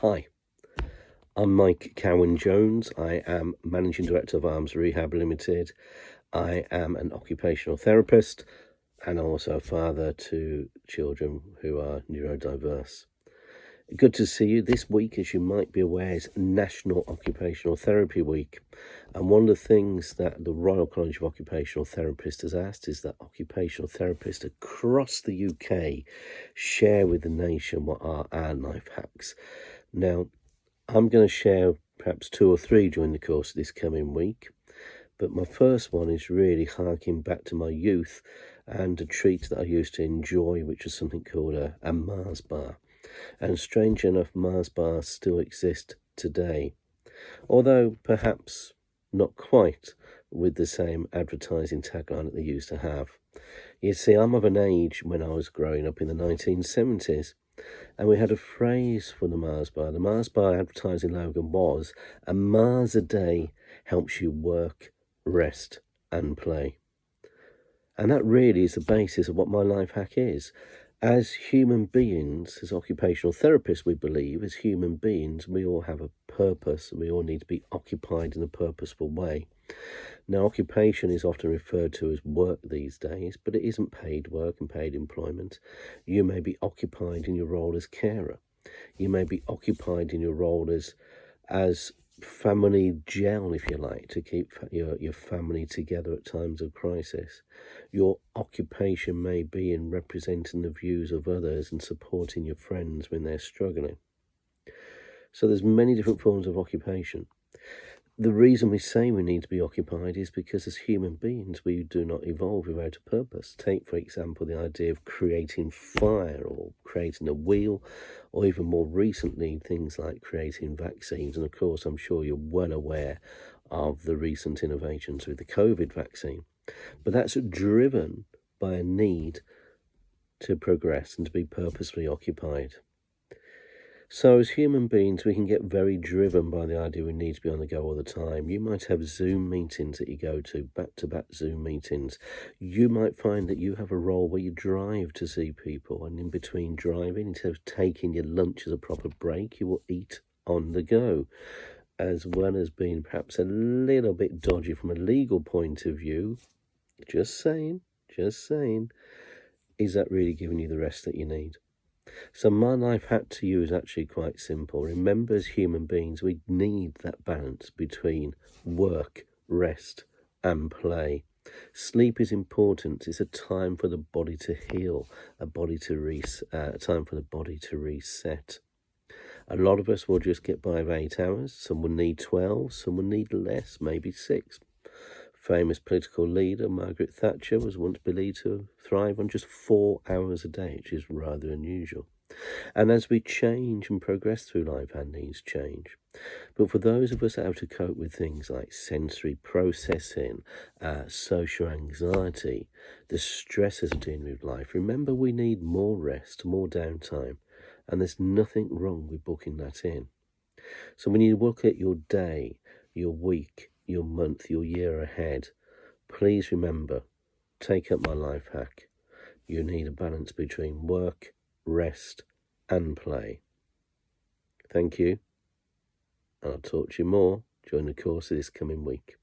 Hi, I'm Mike Cowan-Jones. I am Managing Director of Arms Rehab Limited. I am an occupational therapist and also a father to children who are neurodiverse. Good to see you. This week, as you might be aware, is National Occupational Therapy Week. And one of the things that the Royal College of Occupational Therapists has asked is that occupational therapists across the UK share with the nation what are our life hacks. Now, I'm going to share perhaps 2 or 3 during the course of this coming week. But my first one is really harking back to my youth and a treat that I used to enjoy, which was something called a Mars bar. And strange enough, Mars bars still exist today, although perhaps not quite with the same advertising tagline that they used to have. You see, I'm of an age when I was growing up in the 1970s, and we had a phrase for the Mars bar. The Mars bar advertising slogan was, "A Mars a day helps you work, rest and play." And that really is the basis of what my life hack is. As human beings, as occupational therapists, we believe, as human beings, we all have a purpose and we all need to be occupied in a purposeful way. Now, occupation is often referred to as work these days, but it isn't paid work and paid employment. You may be occupied in your role as carer. You may be occupied in your role as family gel, if you like, to keep your family together at times of crisis. Your occupation may be in representing the views of others and supporting your friends when they're struggling. So there's many different forms of occupation. The reason we say we need to be occupied is because as human beings, we do not evolve without a purpose. Take, for example, the idea of creating fire or creating a wheel, or even more recently, things like creating vaccines. And of course, I'm sure you're well aware of the recent innovations with the COVID vaccine. But that's driven by a need to progress and to be purposefully occupied. So as human beings, we can get very driven by the idea we need to be on the go all the time. You might have Zoom meetings that you go to, back-to-back Zoom meetings. You might find that you have a role where you drive to see people, and in between driving, instead of taking your lunch as a proper break, you will eat on the go, as well as being perhaps a little bit dodgy from a legal point of view. Just saying, is that really giving you the rest that you need? So my life hack to you is actually quite simple. Remember, as human beings, we need that balance between work, rest and play. Sleep is important. It's a time for the body to heal, a time for the body to reset. A lot of us will just get by with 8 hours. Some will need 12, some will need less, maybe 6. Famous political leader Margaret Thatcher was once believed to thrive on just 4 hours a day, which is rather unusual. And as we change and progress through life, our needs change. But for those of us that have to cope with things like sensory processing, social anxiety, the stresses of dealing with life, remember we need more rest, more downtime, and there's nothing wrong with booking that in. So when you look at your day, your week, your month, your year ahead, please remember, take up my life hack. You need a balance between work, rest and play. Thank you, and I'll talk to you more during the course of this coming week.